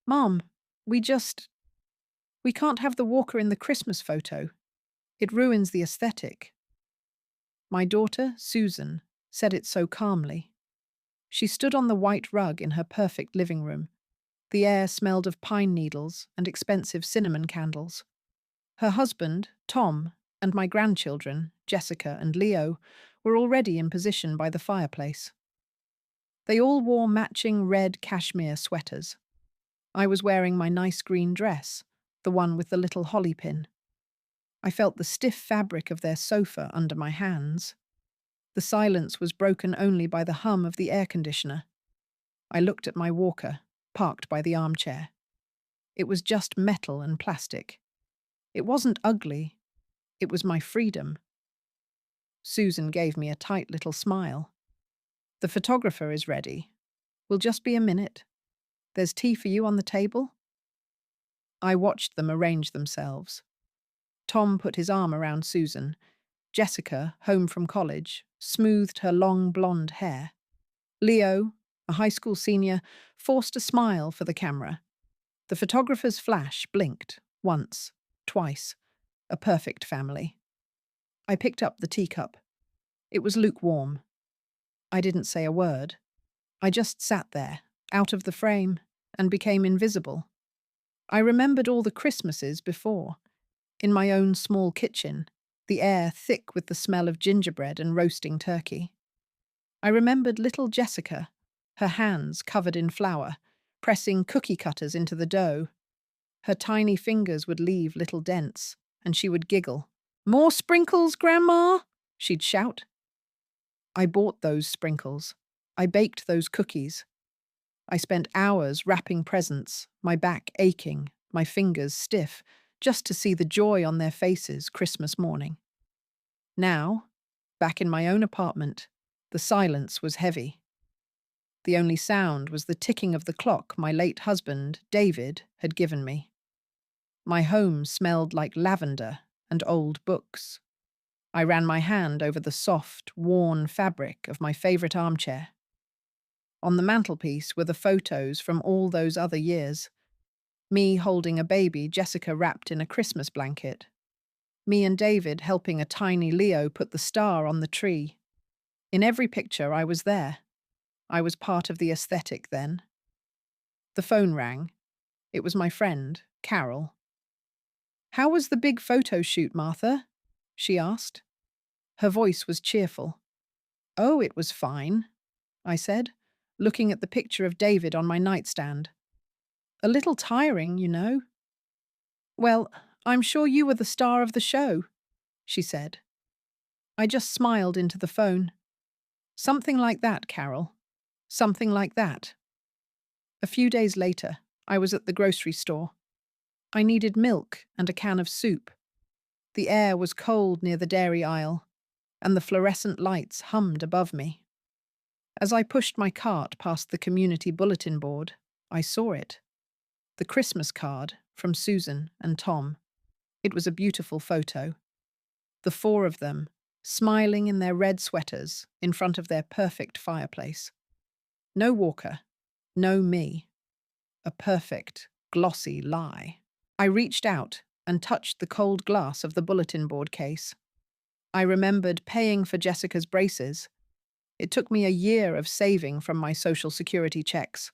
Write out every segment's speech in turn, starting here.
Mom, we just, we can't have the walker in the Christmas photo. It ruins the aesthetic. My daughter, Susan, said it so calmly. She stood on the white rug in her perfect living room. The air smelled of pine needles and expensive cinnamon candles. Her husband, Tom, and my grandchildren, Jessica and Leo, were already in position by the fireplace. They all wore matching red cashmere sweaters. I was wearing my nice green dress, the one with the little holly pin. I felt the stiff fabric of their sofa under my hands. The silence was broken only by the hum of the air conditioner. I looked at my walker, parked by the armchair. It was just metal and plastic. It wasn't ugly. It was my freedom. Susan gave me a tight little smile. The photographer is ready. Will just be a minute. There's tea for you on the table? I watched them arrange themselves. Tom put his arm around Susan. Jessica, home from college, smoothed her long blonde hair. Leo, a high school senior, forced a smile for the camera. The photographer's flash blinked, once, twice. A perfect family. I picked up the teacup. It was lukewarm. I didn't say a word. I just sat there, out of the frame, and became invisible. I remembered all the Christmases before, in my own small kitchen, the air thick with the smell of gingerbread and roasting turkey. I remembered little Jessica, her hands covered in flour, pressing cookie cutters into the dough. Her tiny fingers would leave little dents, and she would giggle. "More sprinkles, Grandma?" she'd shout. I bought those sprinkles. I baked those cookies. I spent hours wrapping presents, my back aching, my fingers stiff, just to see the joy on their faces Christmas morning. Now, back in my own apartment, the silence was heavy. The only sound was the ticking of the clock my late husband, David, had given me. My home smelled like lavender and old books. I ran my hand over the soft, worn fabric of my favourite armchair. On the mantelpiece were the photos from all those other years. Me holding a baby Jessica wrapped in a Christmas blanket. Me and David helping a tiny Leo put the star on the tree. In every picture I was there. I was part of the aesthetic then. The phone rang. It was my friend, Carol. "How was the big photo shoot, Martha?" she asked. Her voice was cheerful. "Oh, it was fine," I said, looking at the picture of David on my nightstand. "A little tiring, you know." "Well, I'm sure you were the star of the show," she said. I just smiled into the phone. "Something like that, Carol. Something like that." A few days later, I was at the grocery store. I needed milk and a can of soup. The air was cold near the dairy aisle, and the fluorescent lights hummed above me. As I pushed my cart past the community bulletin board, I saw it. The Christmas card from Susan and Tom. It was a beautiful photo. The four of them, smiling in their red sweaters in front of their perfect fireplace. No Walker, no me. A perfect, glossy lie. I reached out and touched the cold glass of the bulletin board case. I remembered paying for Jessica's braces. It took me a year of saving from my Social Security checks.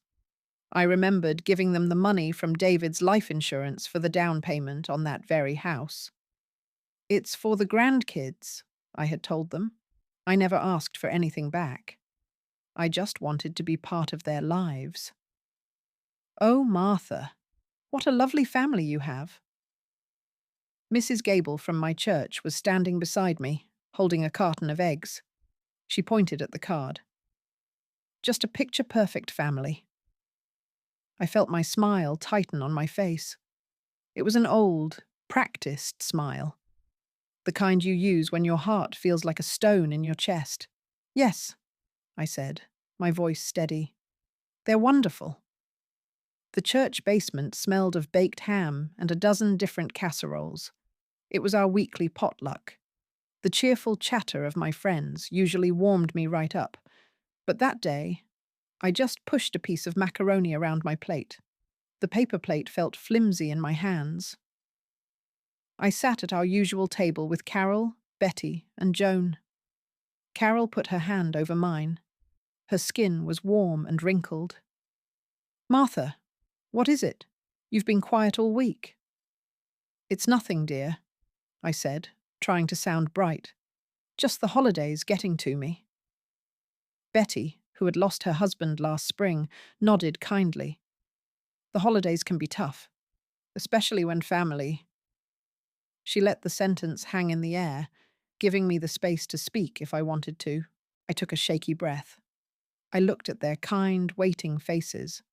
I remembered giving them the money from David's life insurance for the down payment on that very house. "It's for the grandkids," I had told them. I never asked for anything back. I just wanted to be part of their lives. "Oh, Martha, what a lovely family you have." Mrs. Gable from my church was standing beside me, holding a carton of eggs. She pointed at the card. "Just a picture-perfect family." I felt my smile tighten on my face. It was an old, practiced smile. The kind you use when your heart feels like a stone in your chest. "Yes," I said, my voice steady. "They're wonderful." The church basement smelled of baked ham and a dozen different casseroles. It was our weekly potluck. The cheerful chatter of my friends usually warmed me right up, but that day, I just pushed a piece of macaroni around my plate. The paper plate felt flimsy in my hands. I sat at our usual table with Carol, Betty, and Joan. Carol put her hand over mine. Her skin was warm and wrinkled. "Martha, what is it? You've been quiet all week." "It's nothing, dear," I said, trying to sound bright. "Just the holidays getting to me." Betty, who had lost her husband last spring, nodded kindly. "The holidays can be tough, especially when family—" She let the sentence hang in the air, giving me the space to speak if I wanted to. I took a shaky breath. I looked at their kind, waiting faces.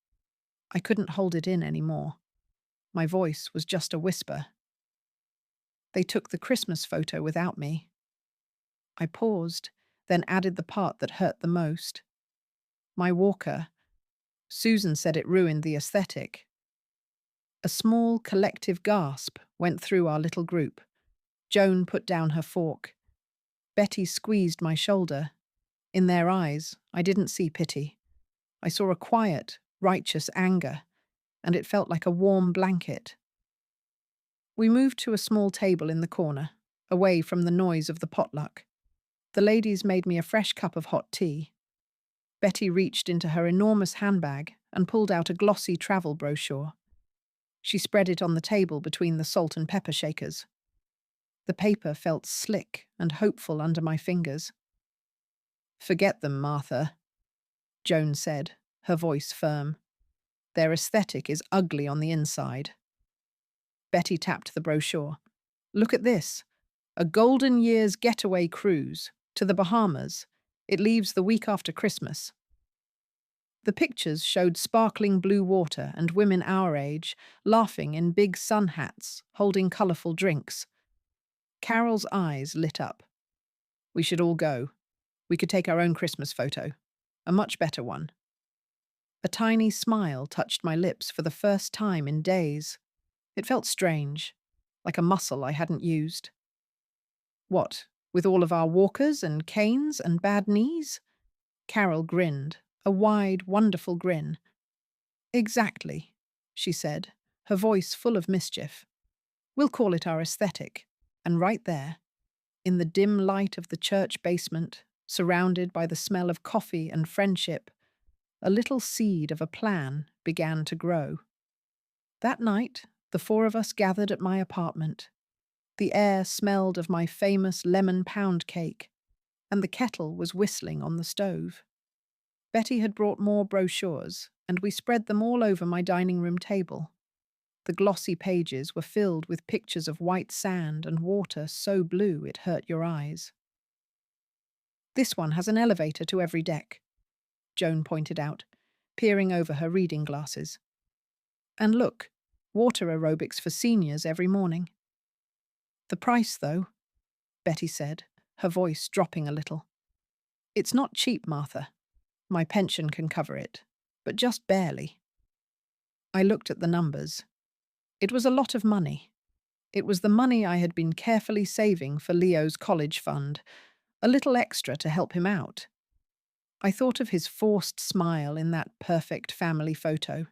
I couldn't hold it in anymore. My voice was just a whisper. "They took the Christmas photo without me." I paused, then added the part that hurt the most. "My walker. Susan said it ruined the aesthetic." A small, collective gasp went through our little group. Joan put down her fork. Betty squeezed my shoulder. In their eyes, I didn't see pity. I saw a quiet, righteous anger, and it felt like a warm blanket. We moved to a small table in the corner, away from the noise of the potluck. The ladies made me a fresh cup of hot tea. Betty reached into her enormous handbag and pulled out a glossy travel brochure. She spread it on the table between the salt and pepper shakers. The paper felt slick and hopeful under my fingers. "Forget them, Martha," Joan said, her voice firm. "Their aesthetic is ugly on the inside." Betty tapped the brochure. "Look at this. A Golden Year's getaway cruise to the Bahamas. It leaves the week after Christmas." The pictures showed sparkling blue water and women our age, laughing in big sun hats, holding colourful drinks. Carol's eyes lit up. "We should all go. We could take our own Christmas photo. A much better one." A tiny smile touched my lips for the first time in days. It felt strange, like a muscle I hadn't used. "What, with all of our walkers and canes and bad knees?" Carol grinned, a wide, wonderful grin. "Exactly," she said, her voice full of mischief. "We'll call it our aesthetic." And right there, in the dim light of the church basement, surrounded by the smell of coffee and friendship, a little seed of a plan began to grow. That night, the four of us gathered at my apartment. The air smelled of my famous lemon pound cake, and the kettle was whistling on the stove. Betty had brought more brochures, and we spread them all over my dining room table. The glossy pages were filled with pictures of white sand and water so blue it hurt your eyes. "This one has an elevator to every deck," Joan pointed out, peering over her reading glasses. "And look, water aerobics for seniors every morning." "The price, though," Betty said, her voice dropping a little. "It's not cheap, Martha. My pension can cover it, but just barely." I looked at the numbers. It was a lot of money. It was the money I had been carefully saving for Leo's college fund, a little extra to help him out. I thought of his forced smile in that perfect family photo.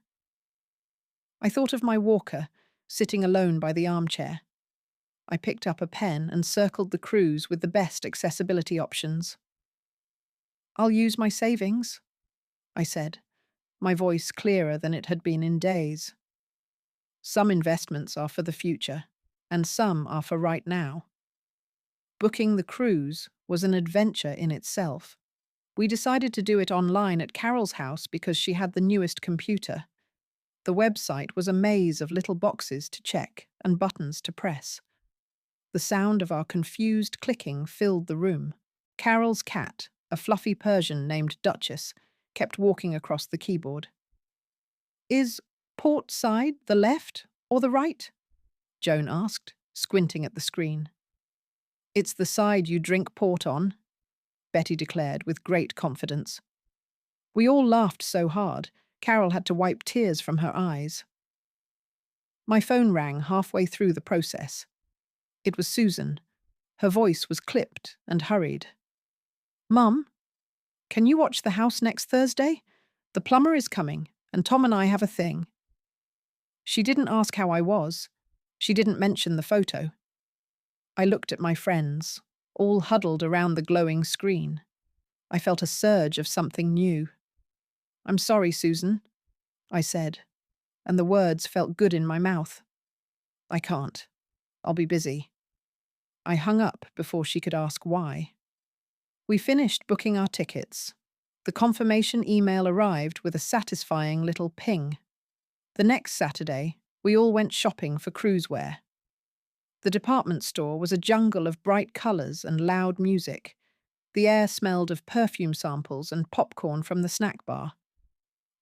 I thought of my walker, sitting alone by the armchair. I picked up a pen and circled the cruise with the best accessibility options. "I'll use my savings," I said, my voice clearer than it had been in days. "Some investments are for the future, and some are for right now." Booking the cruise was an adventure in itself. We decided to do it online at Carol's house because she had the newest computer. The website was a maze of little boxes to check and buttons to press. The sound of our confused clicking filled the room. Carol's cat, a fluffy Persian named Duchess, kept walking across the keyboard. "Is port side the left or the right?" Joan asked, squinting at the screen. "It's the side you drink port on," Betty declared with great confidence. We all laughed so hard, Carol had to wipe tears from her eyes. My phone rang halfway through the process. It was Susan. Her voice was clipped and hurried. "Mum, can you watch the house next Thursday? The plumber is coming, and Tom and I have a thing." She didn't ask how I was. She didn't mention the photo. I looked at my friends, all huddled around the glowing screen. I felt a surge of something new. "I'm sorry, Susan," I said, and the words felt good in my mouth. "I can't. I'll be busy." I hung up before she could ask why. We finished booking our tickets. The confirmation email arrived with a satisfying little ping. The next Saturday, we all went shopping for cruise wear. The department store was a jungle of bright colours and loud music. The air smelled of perfume samples and popcorn from the snack bar.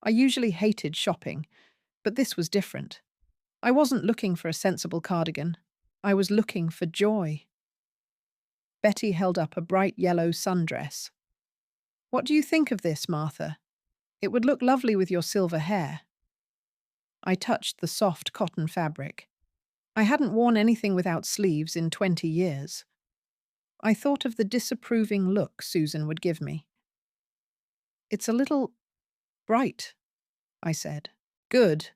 I usually hated shopping, but this was different. I wasn't looking for a sensible cardigan. I was looking for joy. Betty held up a bright yellow sundress. "What do you think of this, Martha? It would look lovely with your silver hair." I touched the soft cotton fabric. I hadn't worn anything without sleeves in 20 years. I thought of the disapproving look Susan would give me. "It's a little bright," I said. "Good,"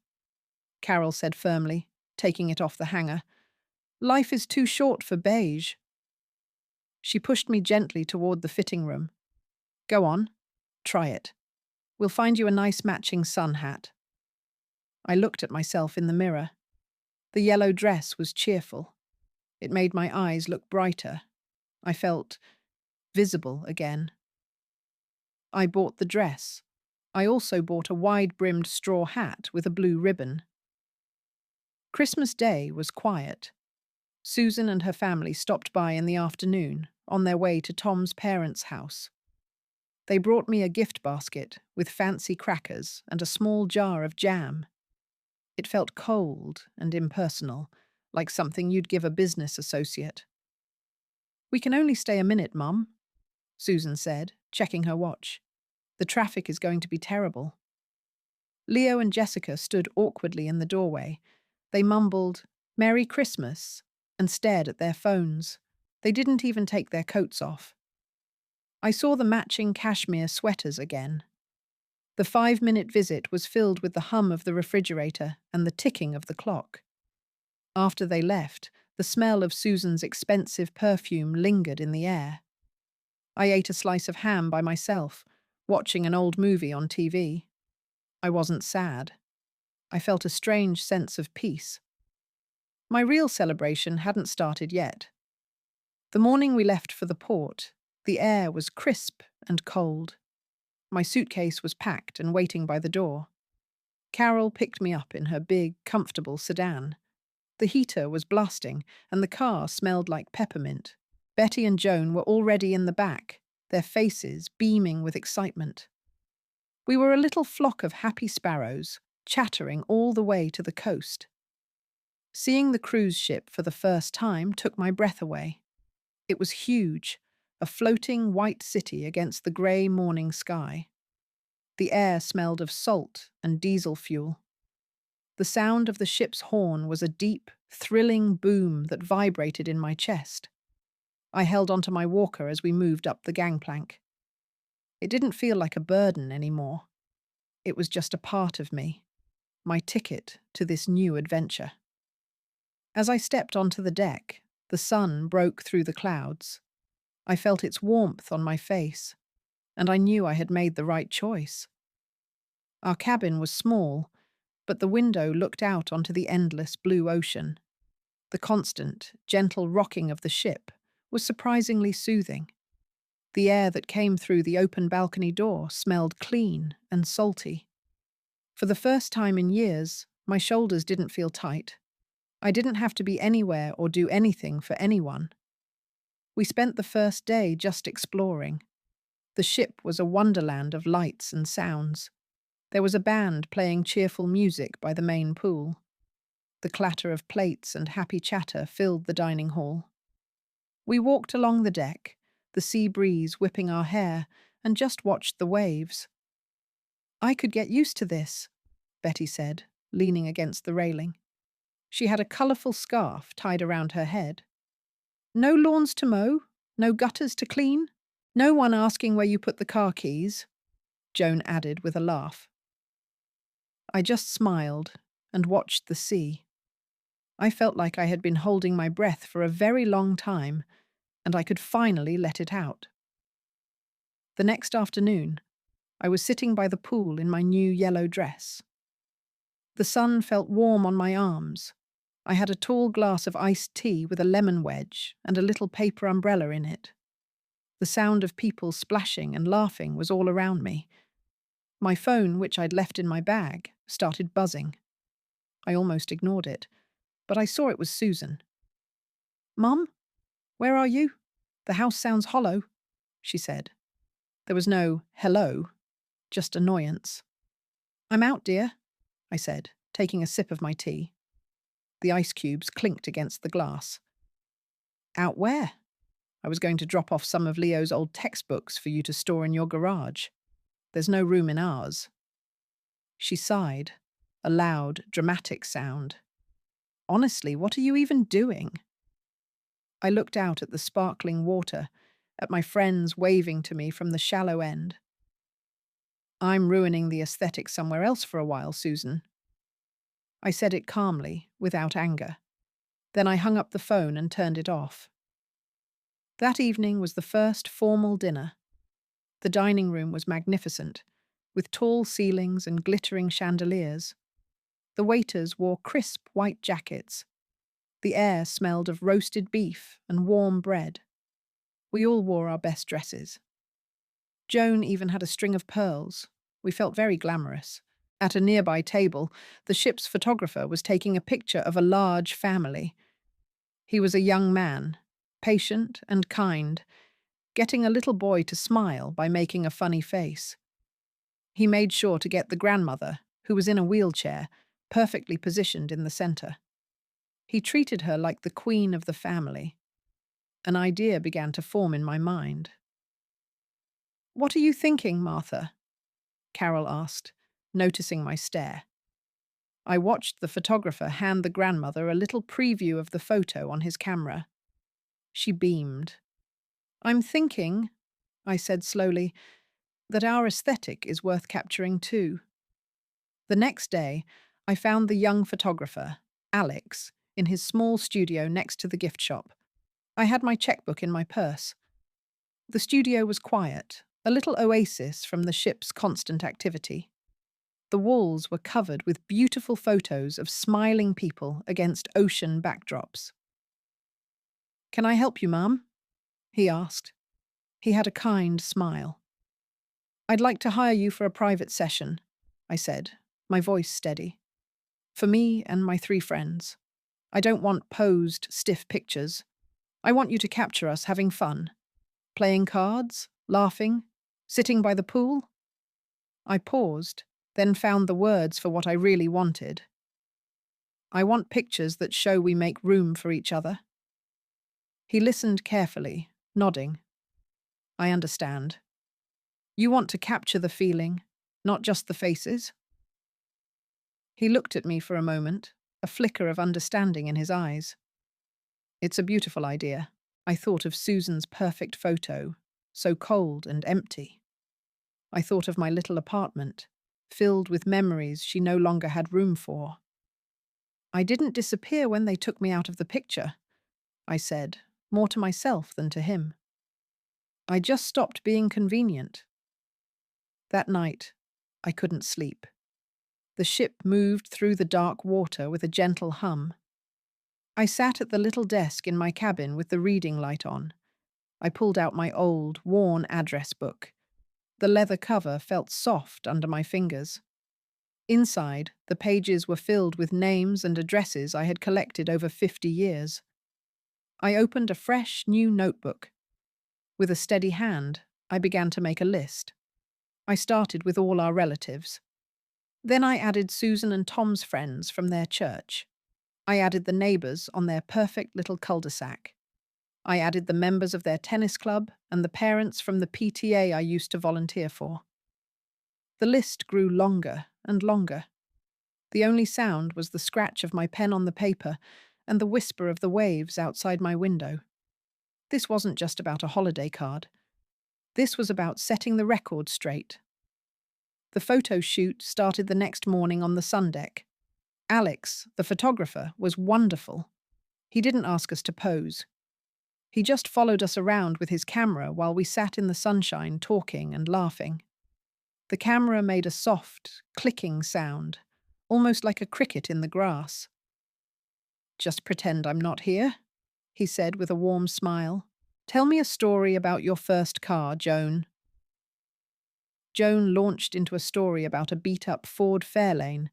Carol said firmly, taking it off the hanger. "Life is too short for beige." She pushed me gently toward the fitting room. "Go on, try it. We'll find you a nice matching sun hat." I looked at myself in the mirror. The yellow dress was cheerful. It made my eyes look brighter. I felt visible again. I bought the dress. I also bought a wide-brimmed straw hat with a blue ribbon. Christmas Day was quiet. Susan and her family stopped by in the afternoon, on their way to Tom's parents' house. They brought me a gift basket with fancy crackers and a small jar of jam. It felt cold and impersonal, like something you'd give a business associate. "We can only stay a minute, Mum," Susan said, checking her watch. "The traffic is going to be terrible." Leo and Jessica stood awkwardly in the doorway. They mumbled, "Merry Christmas," and stared at their phones. They didn't even take their coats off. I saw the matching cashmere sweaters again. The 5-minute visit was filled with the hum of the refrigerator and the ticking of the clock. After they left, the smell of Susan's expensive perfume lingered in the air. I ate a slice of ham by myself, watching an old movie on TV. I wasn't sad. I felt a strange sense of peace. My real celebration hadn't started yet. The morning we left for the port, the air was crisp and cold. My suitcase was packed and waiting by the door. Carol picked me up in her big, comfortable sedan. The heater was blasting, and the car smelled like peppermint. Betty and Joan were already in the back, their faces beaming with excitement. We were a little flock of happy sparrows, chattering all the way to the coast. Seeing the cruise ship for the first time took my breath away. It was huge, a floating white city against the grey morning sky. The air smelled of salt and diesel fuel. The sound of the ship's horn was a deep, thrilling boom that vibrated in my chest. I held onto my walker as we moved up the gangplank. It didn't feel like a burden anymore. It was just a part of me, my ticket to this new adventure. As I stepped onto the deck, the sun broke through the clouds. I felt its warmth on my face, and I knew I had made the right choice. Our cabin was small, but the window looked out onto the endless blue ocean. The constant, gentle rocking of the ship was surprisingly soothing. The air that came through the open balcony door smelled clean and salty. For the first time in years, my shoulders didn't feel tight. I didn't have to be anywhere or do anything for anyone. We spent the first day just exploring. The ship was a wonderland of lights and sounds. There was a band playing cheerful music by the main pool. The clatter of plates and happy chatter filled the dining hall. We walked along the deck, the sea breeze whipping our hair, and just watched the waves. "I could get used to this," Betty said, leaning against the railing. She had a colourful scarf tied around her head. "No lawns to mow, no gutters to clean, no one asking where you put the car keys," Joan added with a laugh. I just smiled, and watched the sea. I felt like I had been holding my breath for a very long time, and I could finally let it out. The next afternoon, I was sitting by the pool in my new yellow dress. The sun felt warm on my arms. I had a tall glass of iced tea with a lemon wedge and a little paper umbrella in it. The sound of people splashing and laughing was all around me. My phone, which I'd left in my bag, started buzzing. I almost ignored it, but I saw it was Susan. "Mum, where are you? The house sounds hollow," she said. There was no hello, just annoyance. "I'm out, dear," I said, taking a sip of my tea. The ice cubes clinked against the glass. "Out where? I was going to drop off some of Leo's old textbooks for you to store in your garage. There's no room in ours." She sighed, a loud, dramatic sound. "Honestly, what are you even doing?" I looked out at the sparkling water, at my friends waving to me from the shallow end. "I'm ruining the aesthetic somewhere else for a while, Susan." I said it calmly, without anger. Then I hung up the phone and turned it off. That evening was the first formal dinner. The dining room was magnificent, with tall ceilings and glittering chandeliers. The waiters wore crisp white jackets. The air smelled of roasted beef and warm bread. We all wore our best dresses. Joan even had a string of pearls. We felt very glamorous. At a nearby table, the ship's photographer was taking a picture of a large family. He was a young man, patient and kind, getting a little boy to smile by making a funny face. He made sure to get the grandmother, who was in a wheelchair, perfectly positioned in the center. He treated her like the queen of the family. An idea began to form in my mind. "What are you thinking, Martha?" Carol asked, noticing my stare. I watched the photographer hand the grandmother a little preview of the photo on his camera. She beamed. "I'm thinking," I said slowly, "that our aesthetic is worth capturing too." The next day, I found the young photographer, Alex, in his small studio next to the gift shop. I had my checkbook in my purse. The studio was quiet, a little oasis from the ship's constant activity. The walls were covered with beautiful photos of smiling people against ocean backdrops. "Can I help you, Mum?" he asked. He had a kind smile. "I'd like to hire you for a private session," I said, my voice steady. "For me and my 3 friends. I don't want posed, stiff pictures. I want you to capture us having fun. Playing cards, laughing, sitting by the pool." I paused, then found the words for what I really wanted. "I want pictures that show we make room for each other." He listened carefully, nodding. "I understand. You want to capture the feeling, not just the faces?" He looked at me for a moment, a flicker of understanding in his eyes. "It's a beautiful idea." I thought of Susan's perfect photo, so cold and empty. I thought of my little apartment, filled with memories she no longer had room for. "I didn't disappear when they took me out of the picture," I said, more to myself than to him. "I just stopped being convenient." That night, I couldn't sleep. The ship moved through the dark water with a gentle hum. I sat at the little desk in my cabin with the reading light on. I pulled out my old, worn address book. The leather cover felt soft under my fingers. Inside, the pages were filled with names and addresses I had collected over 50 years. I opened a fresh, new notebook. With a steady hand, I began to make a list. I started with all our relatives. Then I added Susan and Tom's friends from their church. I added the neighbours on their perfect little cul-de-sac. I added the members of their tennis club and the parents from the PTA I used to volunteer for. The list grew longer and longer. The only sound was the scratch of my pen on the paper and the whisper of the waves outside my window. This wasn't just about a holiday card. This was about setting the record straight. The photo shoot started the next morning on the sun deck. Alex, the photographer, was wonderful. He didn't ask us to pose. He just followed us around with his camera while we sat in the sunshine talking and laughing. The camera made a soft, clicking sound, almost like a cricket in the grass. "Just pretend I'm not here," he said with a warm smile. "Tell me a story about your first car, Joan." Joan launched into a story about a beat-up Ford Fairlane,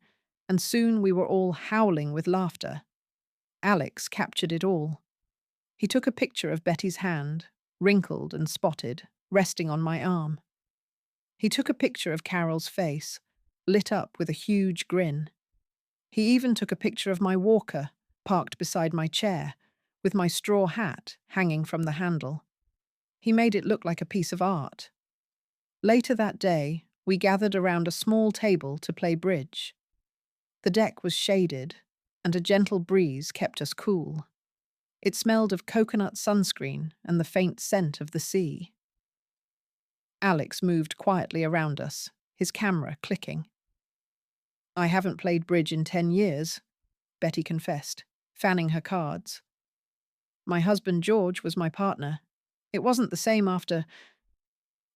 and soon we were all howling with laughter. Alex captured it all. He took a picture of Betty's hand, wrinkled and spotted, resting on my arm. He took a picture of Carol's face, lit up with a huge grin. He even took a picture of my walker, parked beside my chair, with my straw hat hanging from the handle. He made it look like a piece of art. Later that day, we gathered around a small table to play bridge. The deck was shaded, and a gentle breeze kept us cool. It smelled of coconut sunscreen and the faint scent of the sea. Alex moved quietly around us, his camera clicking. "I haven't played bridge in 10 years, Betty confessed, fanning her cards. "My husband George was my partner. It wasn't the same after—"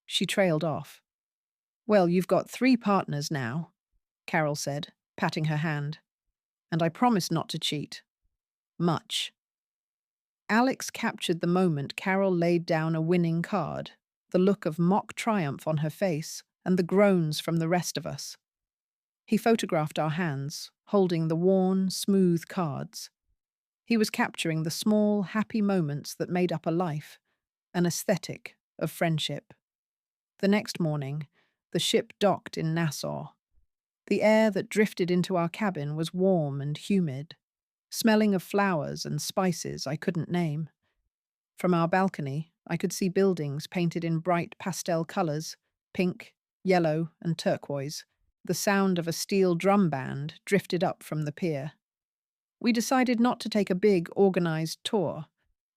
She trailed off. "Well, you've got 3 partners now," Carol said, patting her hand. "And I promise not to cheat. Much." Alex captured the moment Carol laid down a winning card, the look of mock triumph on her face, and the groans from the rest of us. He photographed our hands, holding the worn, smooth cards. He was capturing the small, happy moments that made up a life, an aesthetic of friendship. The next morning, the ship docked in Nassau. The air that drifted into our cabin was warm and humid, smelling of flowers and spices I couldn't name. From our balcony, I could see buildings painted in bright pastel colors, pink, yellow, and turquoise. The sound of a steel drum band drifted up from the pier. We decided not to take a big, organized tour.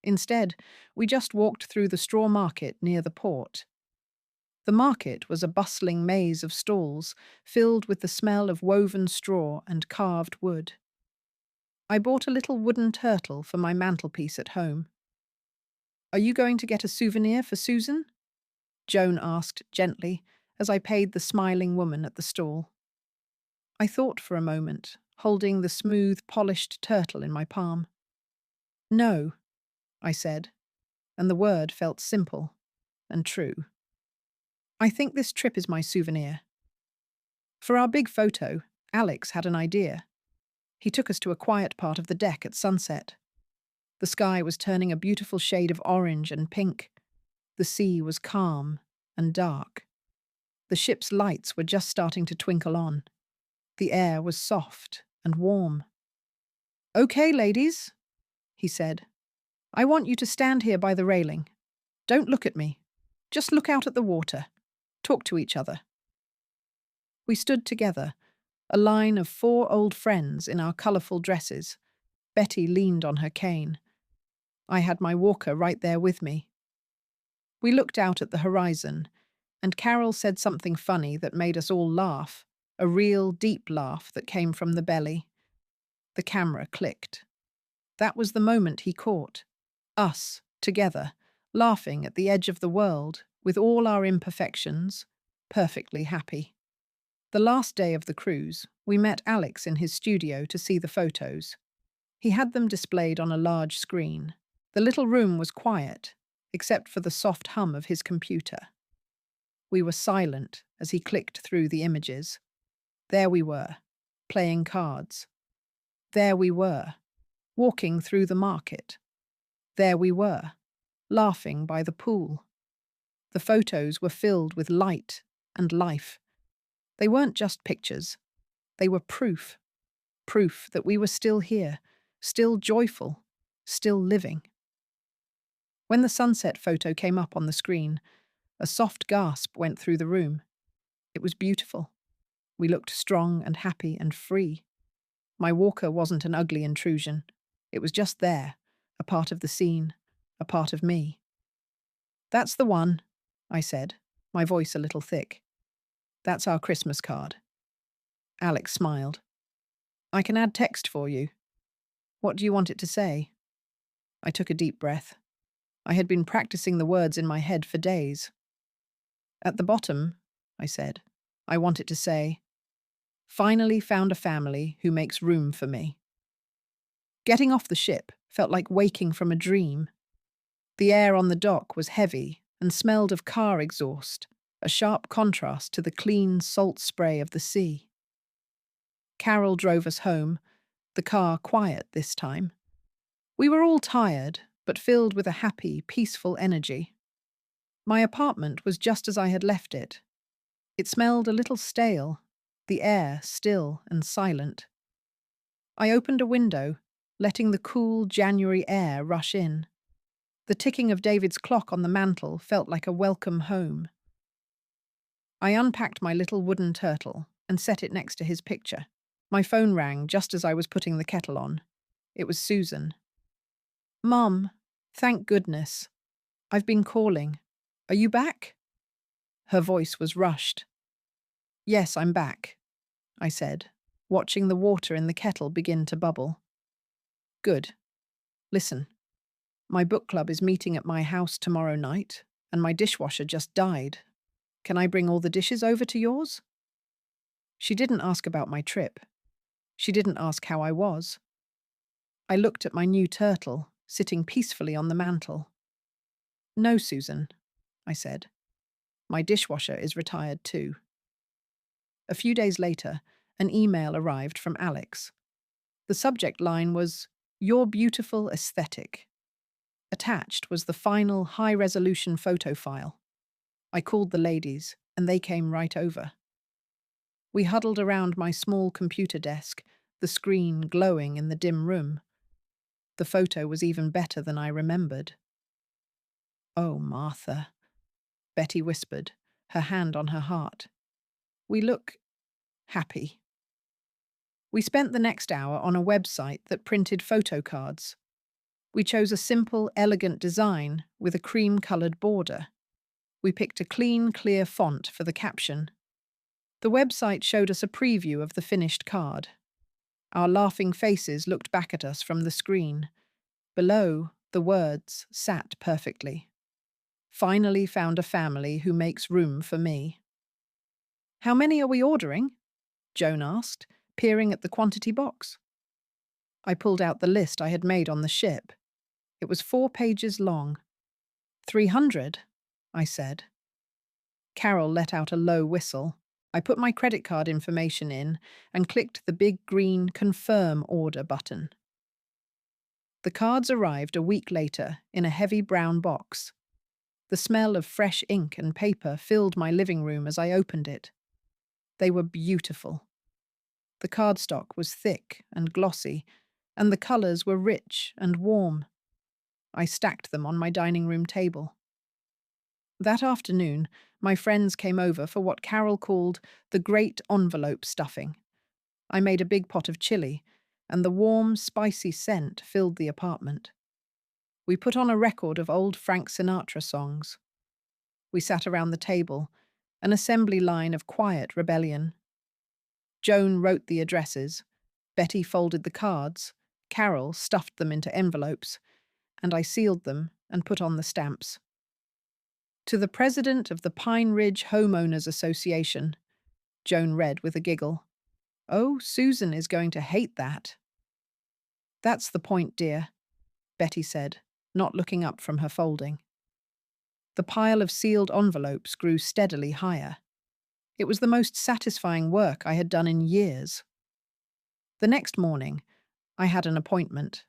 Instead, we just walked through the straw market near the port. The market was a bustling maze of stalls, filled with the smell of woven straw and carved wood. I bought a little wooden turtle for my mantelpiece at home. "Are you going to get a souvenir for Susan?" Joan asked gently as I paid the smiling woman at the stall. I thought for a moment, holding the smooth, polished turtle in my palm. "No," I said, and the word felt simple and true. "I think this trip is my souvenir." For our big photo, Alex had an idea. He took us to a quiet part of the deck at sunset. The sky was turning a beautiful shade of orange and pink. The sea was calm and dark. The ship's lights were just starting to twinkle on. The air was soft and warm. "Okay, ladies," he said. "I want you to stand here by the railing. Don't look at me. Just look out at the water. Talk to each other." We stood together, a line of 4 old friends in our colourful dresses. Betty leaned on her cane. I had my walker right there with me. We looked out at the horizon, and Carol said something funny that made us all laugh, a real deep laugh that came from the belly. The camera clicked. That was the moment he caught. Us, together, laughing at the edge of the world, with all our imperfections, perfectly happy. The last day of the cruise, we met Alex in his studio to see the photos. He had them displayed on a large screen. The little room was quiet, except for the soft hum of his computer. We were silent as he clicked through the images. There we were, playing cards. There we were, walking through the market. There we were, laughing by the pool. The photos were filled with light and life. They weren't just pictures. They were proof. Proof that we were still here, still joyful, still living. When the sunset photo came up on the screen, a soft gasp went through the room. It was beautiful. We looked strong and happy and free. My walker wasn't an ugly intrusion. It was just there, a part of the scene, a part of me. "That's the one," I said, my voice a little thick. "That's our Christmas card." Alex smiled. I can add text for you. What do you want it to say? I took a deep breath. I had been practicing the words in my head for days. At the bottom, I said, I want it to say, finally found a family who makes room for me. Getting off the ship felt like waking from a dream. The air on the dock was heavy and smelled of car exhaust, a sharp contrast to the clean salt spray of the sea. Carol drove us home, the car quiet this time. We were all tired, but filled with a happy, peaceful energy. My apartment was just as I had left it. It smelled a little stale, the air still and silent. I opened a window, letting the cool January air rush in. The ticking of David's clock on the mantel felt like a welcome home. I unpacked my little wooden turtle and set it next to his picture. My phone rang just as I was putting the kettle on. It was Susan. "Mum, thank goodness. I've been calling. Are you back?" Her voice was rushed. "Yes, I'm back," I said, watching the water in the kettle begin to bubble. "Good. Listen, my book club is meeting at my house tomorrow night, and my dishwasher just died. Can I bring all the dishes over to yours?" She didn't ask about my trip. She didn't ask how I was. I looked at my new turtle, sitting peacefully on the mantel. "No, Susan," I said. "My dishwasher is retired too." A few days later, an email arrived from Alex. The subject line was, "Your beautiful aesthetic." Attached was the final high-resolution photo file. I called the ladies, and they came right over. We huddled around my small computer desk, the screen glowing in the dim room. The photo was even better than I remembered. "Oh, Martha," Betty whispered, her hand on her heart. "We look happy." We spent the next hour on a website that printed photo cards. We chose a simple, elegant design with a cream-coloured border. We picked a clean, clear font for the caption. The website showed us a preview of the finished card. Our laughing faces looked back at us from the screen. Below, the words sat perfectly. "Finally found a family who makes room for me." "How many are we ordering?" Joan asked, peering at the quantity box. I pulled out the list I had made on the ship. It was 4 pages long. 300, I said. Carol let out a low whistle. I put my credit card information in and clicked the big green Confirm Order button. The cards arrived a week later in a heavy brown box. The smell of fresh ink and paper filled my living room as I opened it. They were beautiful. The cardstock was thick and glossy, and the colours were rich and warm. I stacked them on my dining room table. That afternoon, my friends came over for what Carol called the great envelope stuffing. I made a big pot of chili, and the warm, spicy scent filled the apartment. We put on a record of old Frank Sinatra songs. We sat around the table, an assembly line of quiet rebellion. Joan wrote the addresses, Betty folded the cards, Carol stuffed them into envelopes, and I sealed them and put on the stamps. "To the President of the Pine Ridge Homeowners Association," Joan read with a giggle. "Oh, Susan is going to hate that." "That's the point, dear," Betty said, not looking up from her folding. The pile of sealed envelopes grew steadily higher. It was the most satisfying work I had done in years. The next morning, I had an appointment.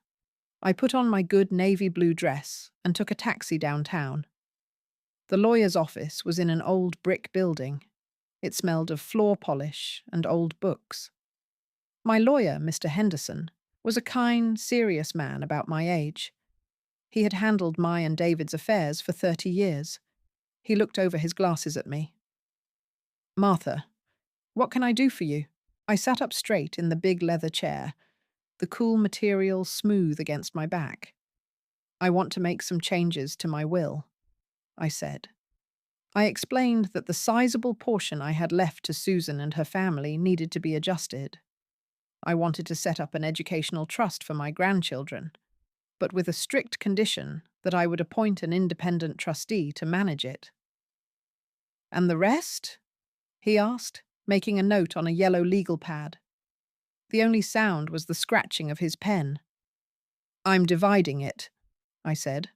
I put on my good navy blue dress and took a taxi downtown. The lawyer's office was in an old brick building. It smelled of floor polish and old books. My lawyer, Mr. Henderson, was a kind, serious man about my age. He had handled my and David's affairs for 30 years. He looked over his glasses at me. "Martha, what can I do for you?" I sat up straight in the big leather chair, the cool material smooth against my back. "I want to make some changes to my will," I said. I explained that the sizable portion I had left to Susan and her family needed to be adjusted. I wanted to set up an educational trust for my grandchildren, but with a strict condition that I would appoint an independent trustee to manage it. And the rest? He asked, making a note on a yellow legal pad. The only sound was the scratching of his pen. I'm dividing it, I said.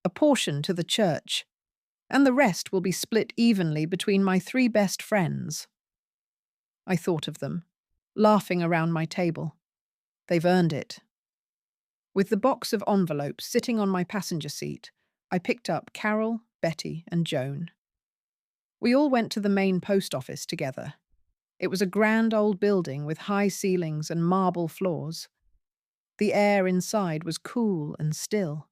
A portion to the church, and the rest will be split evenly between my 3 best friends. I thought of them, laughing around my table. They've earned it. With the box of envelopes sitting on my passenger seat, I picked up Carol, Betty, and Joan. We all went to the main post office together. It was a grand old building with high ceilings and marble floors. The air inside was cool and still.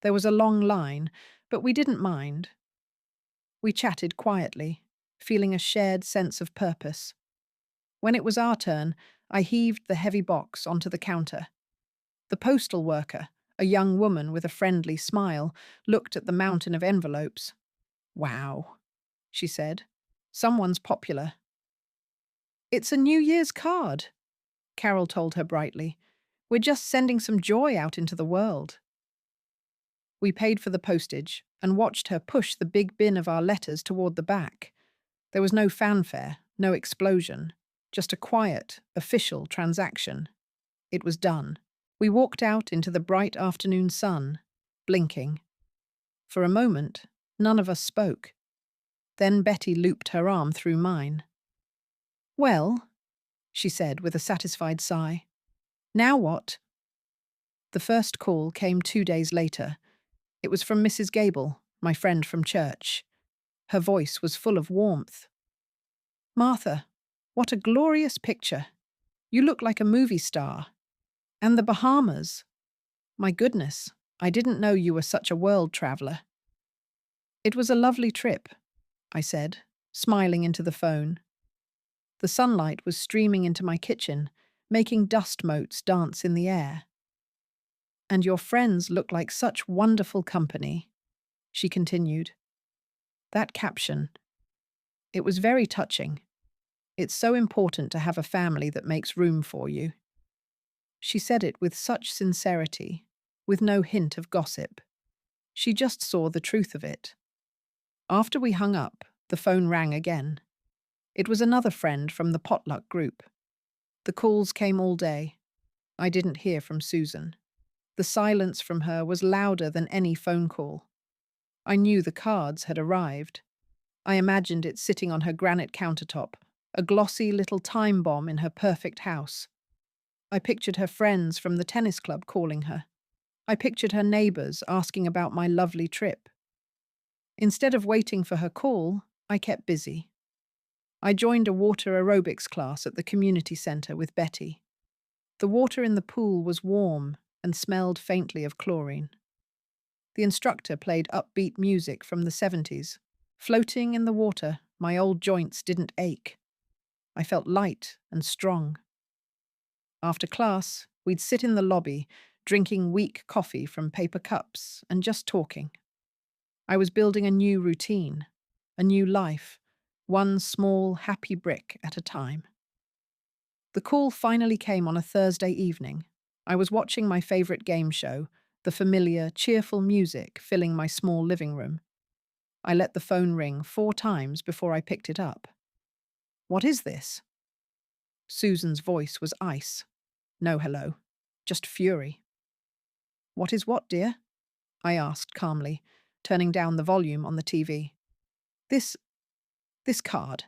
There was a long line, but we didn't mind. We chatted quietly, feeling a shared sense of purpose. When it was our turn, I heaved the heavy box onto the counter. The postal worker, a young woman with a friendly smile, looked at the mountain of envelopes. Wow, she said. Someone's popular. It's a New Year's card, Carol told her brightly. We're just sending some joy out into the world. We paid for the postage and watched her push the big bin of our letters toward the back. There was no fanfare, no explosion, just a quiet, official transaction. It was done. We walked out into the bright afternoon sun, blinking. For a moment, none of us spoke. Then Betty looped her arm through mine. Well, she said with a satisfied sigh. Now what? The first call came 2 days later. It was from Mrs. Gable, my friend from church. Her voice was full of warmth. Martha, what a glorious picture. You look like a movie star. And the Bahamas. My goodness, I didn't know you were such a world traveler. It was a lovely trip, I said, smiling into the phone. The sunlight was streaming into my kitchen, making dust motes dance in the air. And your friends look like such wonderful company, she continued. That caption. It was very touching. It's so important to have a family that makes room for you. She said it with such sincerity, with no hint of gossip. She just saw the truth of it. After we hung up, the phone rang again. It was another friend from the potluck group. The calls came all day. I didn't hear from Susan. The silence from her was louder than any phone call. I knew the cards had arrived. I imagined it sitting on her granite countertop, a glossy little time bomb in her perfect house. I pictured her friends from the tennis club calling her. I pictured her neighbours asking about my lovely trip. Instead of waiting for her call, I kept busy. I joined a water aerobics class at the community centre with Betty. The water in the pool was warm and smelled faintly of chlorine. The instructor played upbeat music from the 70s. Floating in the water, my old joints didn't ache. I felt light and strong. After class, we'd sit in the lobby, drinking weak coffee from paper cups and just talking. I was building a new routine, a new life, one small, happy brick at a time. The call finally came on a Thursday evening. I was watching my favourite game show, the familiar, cheerful music filling my small living room. I let the phone ring 4 times before I picked it up. What is this? Susan's voice was ice. No hello, just fury. What is what, dear? I asked calmly, turning down the volume on the TV. This card.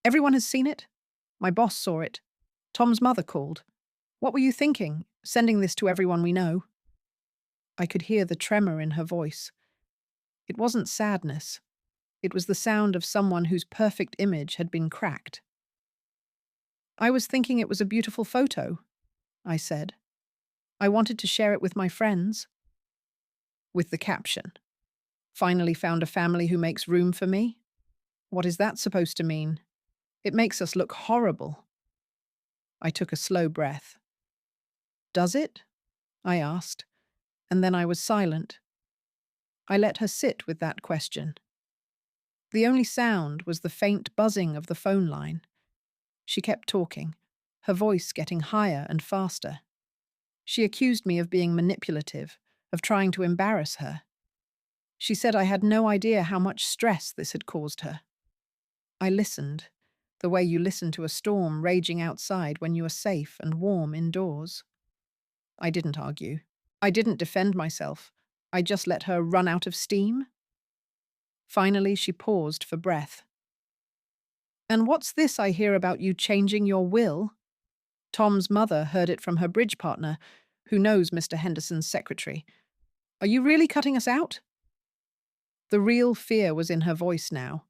Everyone has seen it? My boss saw it. Tom's mother called. What were you thinking, sending this to everyone we know? I could hear the tremor in her voice. It wasn't sadness. It was the sound of someone whose perfect image had been cracked. I was thinking it was a beautiful photo, I said. I wanted to share it with my friends. With the caption, "Finally found a family who makes room for me." What is that supposed to mean? It makes us look horrible. I took a slow breath. Does it? I asked, and then I was silent. I let her sit with that question. The only sound was the faint buzzing of the phone line. She kept talking. her voice getting higher and faster. She accused me of being manipulative, of trying to embarrass her. She said I had no idea how much stress this had caused her. I listened, the way you listen to a storm raging outside when you are safe and warm indoors. I didn't argue. I didn't defend myself. I just let her run out of steam. Finally, she paused for breath. "And what's this I hear about you changing your will?" Tom's mother heard it from her bridge partner, who knows Mr. Henderson's secretary. "Are you really cutting us out?" The real fear was in her voice now.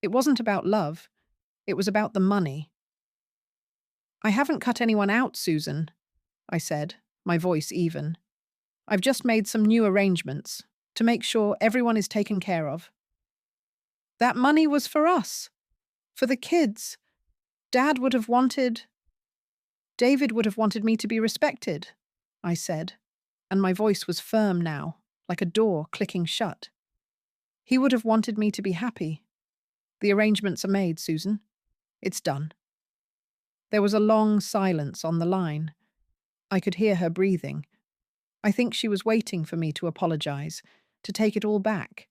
It wasn't about love. It was about the money. "I haven't cut anyone out, Susan," I said, my voice even. "I've just made some new arrangements to make sure everyone is taken care of." "That money was for us, for the kids. David would have wanted me to be respected," I said, and my voice was firm now, like a door clicking shut. "He would have wanted me to be happy. The arrangements are made, Susan. It's done." There was a long silence on the line. I could hear her breathing. I think she was waiting for me to apologize, to take it all back,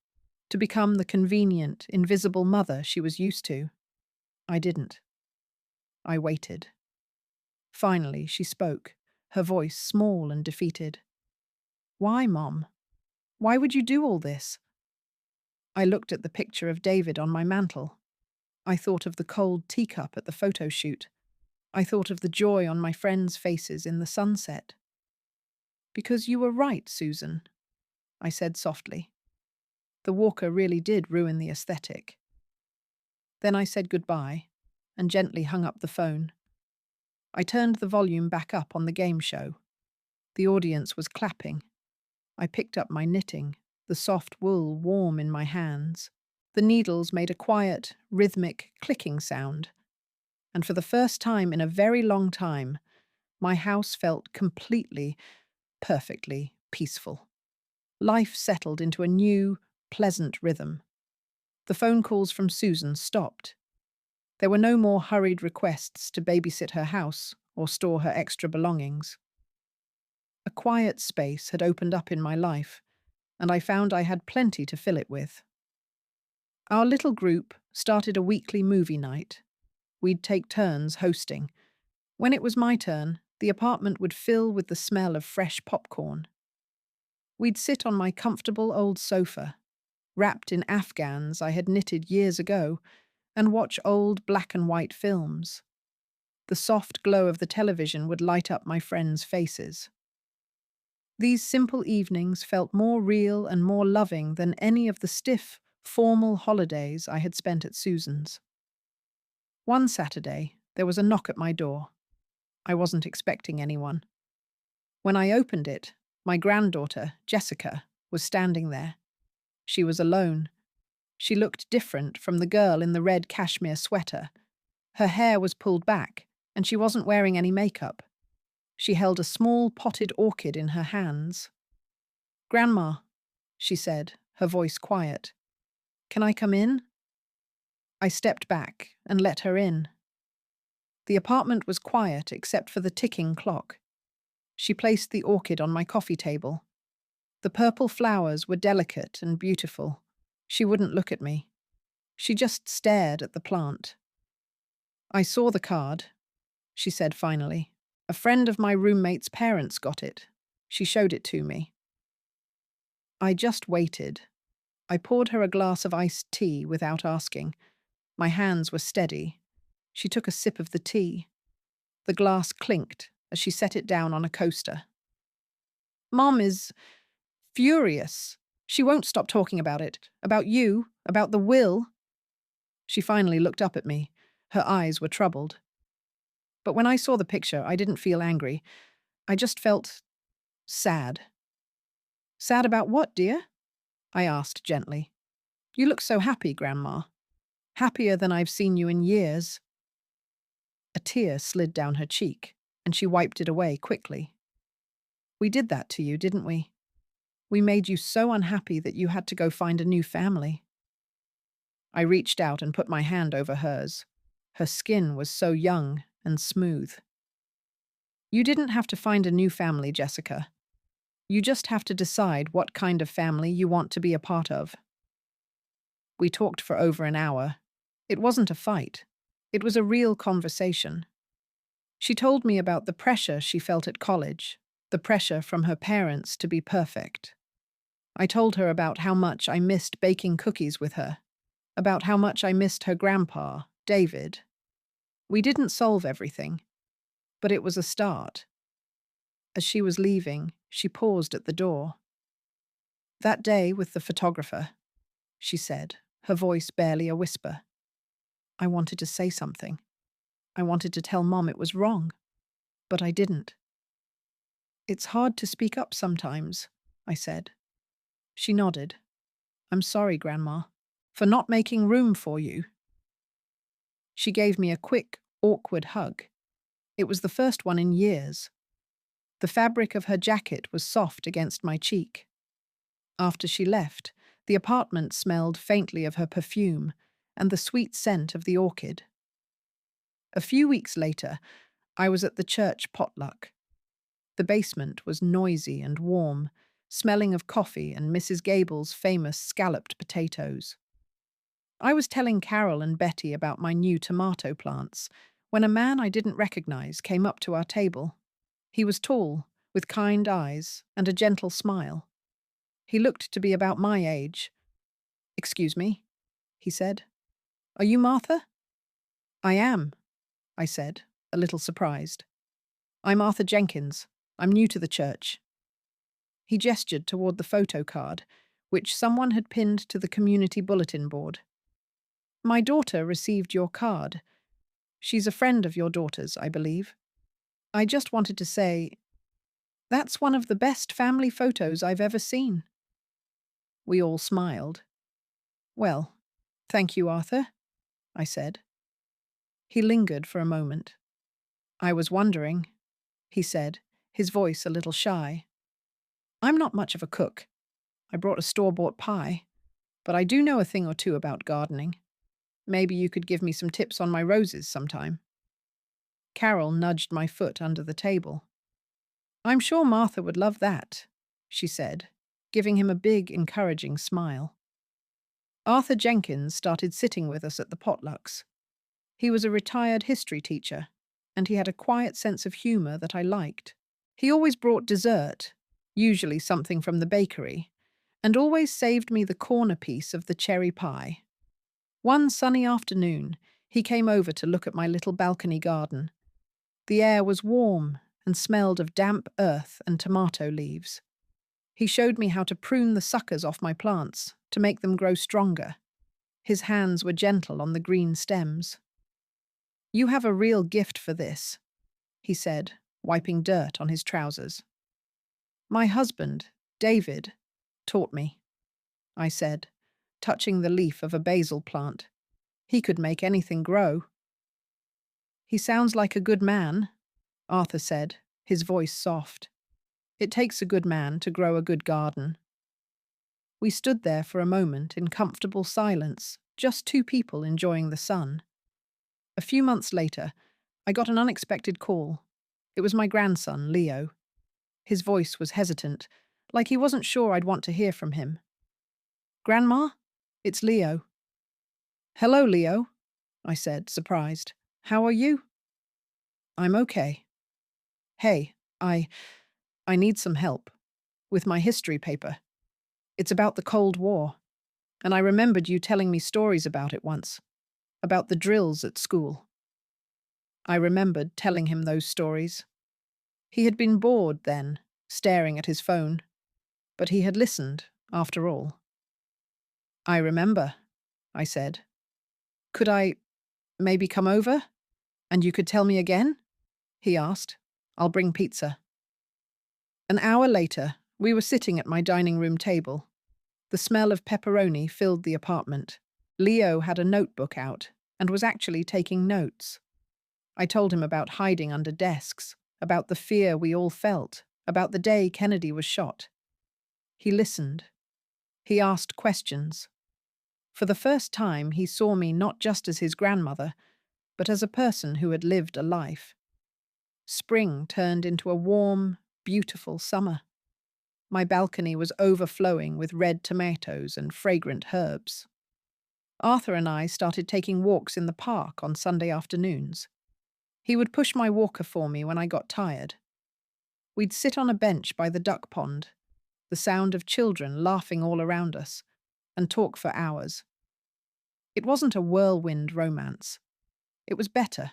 to become the convenient, invisible mother she was used to. I didn't. I waited. Finally, she spoke, her voice small and defeated. "Why, Mom? Why would you do all this?" I looked at the picture of David on my mantel. I thought of the cold teacup at the photo shoot. I thought of the joy on my friends' faces in the sunset. "Because you were right, Susan," I said softly. The walker really did ruin the aesthetic. Then I said goodbye and gently hung up the phone. I turned the volume back up on the game show. The audience was clapping. I picked up my knitting, the soft wool warm in my hands. The needles made a quiet, rhythmic clicking sound. And for the first time in a very long time, my house felt completely, perfectly peaceful. Life settled into a new, pleasant rhythm. The phone calls from Susan stopped. There were no more hurried requests to babysit her house or store her extra belongings. A quiet space had opened up in my life, and I found I had plenty to fill it with. Our little group started a weekly movie night. We'd take turns hosting. When it was my turn, the apartment would fill with the smell of fresh popcorn. We'd sit on my comfortable old sofa, wrapped in afghans I had knitted years ago, and watch old black and white films. The soft glow of the television would light up my friends' faces. These simple evenings felt more real and more loving than any of the stiff, formal holidays I had spent at Susan's. One Saturday, there was a knock at my door. I wasn't expecting anyone. When I opened it, my granddaughter, Jessica, was standing there. She was alone. She looked different from the girl in the red cashmere sweater. Her hair was pulled back, and she wasn't wearing any makeup. She held a small potted orchid in her hands. "Grandma," she said, her voice quiet. "Can I come in?" I stepped back and let her in. The apartment was quiet except for the ticking clock. She placed the orchid on my coffee table. The purple flowers were delicate and beautiful. She wouldn't look at me. She just stared at the plant. "I saw the card," she said finally. "A friend of my roommate's parents got it. She showed it to me." I just waited. I poured her a glass of iced tea without asking. My hands were steady. She took a sip of the tea. The glass clinked as she set it down on a coaster. "Mom is furious. She won't stop talking about it. About you, about the will." She finally looked up at me. Her eyes were troubled. But when I saw the picture, I didn't feel angry. I just felt sad. "Sad about what, dear?" I asked gently. "You look so happy, Grandma. Happier than I've seen you in years." A tear slid down her cheek, and she wiped it away quickly. "We did that to you, didn't we? We made you so unhappy that you had to go find a new family." I reached out and put my hand over hers. Her skin was so young and smooth. You didn't have to find a new family, Jessica. You just have to decide what kind of family you want to be a part of. We talked for over an hour. It wasn't a fight. It was a real conversation. She told me about the pressure she felt at college, the pressure from her parents to be perfect. I told her about how much I missed baking cookies with her, about how much I missed her grandpa, David. We didn't solve everything, but it was a start. As she was leaving, she paused at the door. "That day with the photographer," she said, her voice barely a whisper. "I wanted to say something. I wanted to tell Mom it was wrong, but I didn't." "It's hard to speak up sometimes," I said. She nodded. "I'm sorry, Grandma, for not making room for you." She gave me a quick, awkward hug. It was the first one in years. The fabric of her jacket was soft against my cheek. After she left, the apartment smelled faintly of her perfume and the sweet scent of the orchid. A few weeks later, I was at the church potluck. The basement was noisy and warm, smelling of coffee and Mrs. Gable's famous scalloped potatoes. I was telling Carol and Betty about my new tomato plants when a man I didn't recognize came up to our table. He was tall, with kind eyes and a gentle smile. He looked to be about my age. "Excuse me," he said. "Are you Martha?" "I am," I said, a little surprised. "I'm Arthur Jenkins. I'm new to the church." He gestured toward the photo card, which someone had pinned to the community bulletin board. "My daughter received your card. She's a friend of your daughter's, I believe. I just wanted to say, that's one of the best family photos I've ever seen." We all smiled. "Well, thank you, Arthur," I said. He lingered for a moment. "I was wondering," he said, his voice a little shy. "I'm not much of a cook. I brought a store-bought pie, but I do know a thing or two about gardening. Maybe you could give me some tips on my roses sometime." Carol nudged my foot under the table. "I'm sure Martha would love that," she said, giving him a big, encouraging smile. Arthur Jenkins started sitting with us at the potlucks. He was a retired history teacher, and he had a quiet sense of humor that I liked. He always brought dessert, usually something from the bakery, and always saved me the corner piece of the cherry pie. One sunny afternoon, he came over to look at my little balcony garden. The air was warm and smelled of damp earth and tomato leaves. He showed me how to prune the suckers off my plants to make them grow stronger. His hands were gentle on the green stems. "You have a real gift for this," he said, wiping dirt on his trousers. "My husband, David, taught me," I said, touching the leaf of a basil plant. "He could make anything grow." "He sounds like a good man," Arthur said, his voice soft. "It takes a good man to grow a good garden." We stood there for a moment in comfortable silence, just two people enjoying the sun. A few months later, I got an unexpected call. It was my grandson, Leo. His voice was hesitant, like he wasn't sure I'd want to hear from him. "Grandma, it's Leo." "Hello, Leo," I said, surprised. "How are you?" "I'm okay. Hey, I need some help with my history paper. It's about the Cold War, and I remembered you telling me stories about it once, about the drills at school." I remembered telling him those stories. He had been bored then, staring at his phone, but he had listened, after all. "I remember," I said. "Could I maybe come over? And you could tell me again?" he asked. "I'll bring pizza." An hour later, we were sitting at my dining room table. The smell of pepperoni filled the apartment. Leo had a notebook out and was actually taking notes. I told him about hiding under desks, about the fear we all felt, about the day Kennedy was shot. He listened. He asked questions. For the first time, he saw me not just as his grandmother, but as a person who had lived a life. Spring turned into a warm, beautiful summer. My balcony was overflowing with red tomatoes and fragrant herbs. Arthur and I started taking walks in the park on Sunday afternoons. He would push my walker for me when I got tired. We'd sit on a bench by the duck pond, the sound of children laughing all around us, and talk for hours. It wasn't a whirlwind romance. It was better.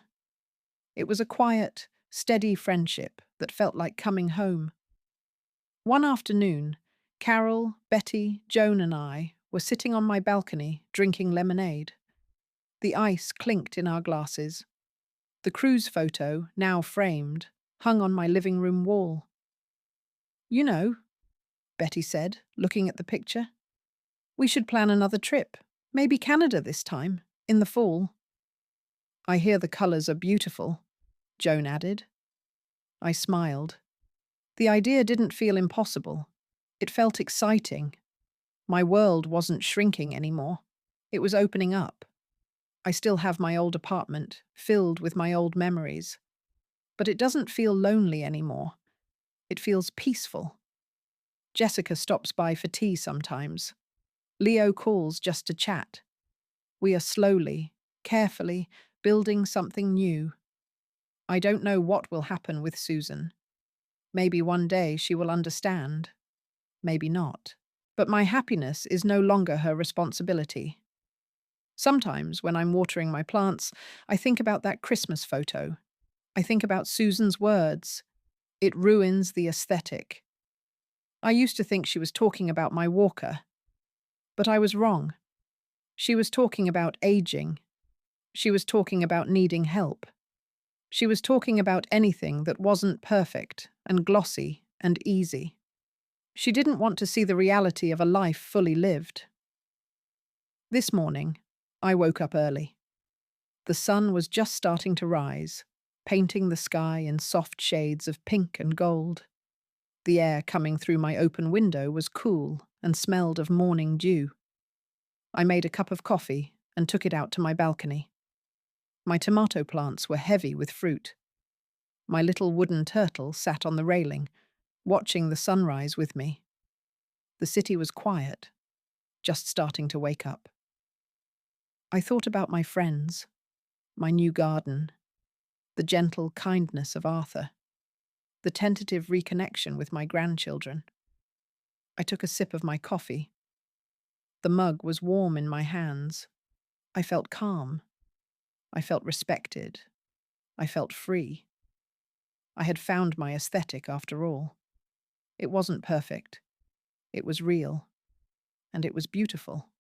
It was a quiet, steady friendship that felt like coming home. One afternoon, Carol, Betty, Joan and I were sitting on my balcony drinking lemonade. The ice clinked in our glasses. The cruise photo, now framed, hung on my living room wall. "You know," Betty said, looking at the picture, "we should plan another trip. Maybe Canada this time, in the fall." "I hear the colours are beautiful," Joan added. I smiled. The idea didn't feel impossible. It felt exciting. My world wasn't shrinking anymore. It was opening up. I still have my old apartment, filled with my old memories. But it doesn't feel lonely anymore. It feels peaceful. Jessica stops by for tea sometimes. Leo calls just to chat. We are slowly, carefully, building something new. I don't know what will happen with Susan. Maybe one day she will understand. Maybe not. But my happiness is no longer her responsibility. Sometimes, when I'm watering my plants, I think about that Christmas photo. I think about Susan's words. It ruins the aesthetic. I used to think she was talking about my walker. But I was wrong. She was talking about aging. She was talking about needing help. She was talking about anything that wasn't perfect and glossy and easy. She didn't want to see the reality of a life fully lived. This morning, I woke up early. The sun was just starting to rise, painting the sky in soft shades of pink and gold. The air coming through my open window was cool and smelled of morning dew. I made a cup of coffee and took it out to my balcony. My tomato plants were heavy with fruit. My little wooden turtle sat on the railing, watching the sunrise with me. The city was quiet, just starting to wake up. I thought about my friends, my new garden, the gentle kindness of Arthur, the tentative reconnection with my grandchildren. I took a sip of my coffee. The mug was warm in my hands. I felt calm. I felt respected. I felt free. I had found my aesthetic after all. It wasn't perfect. It was real. And it was beautiful.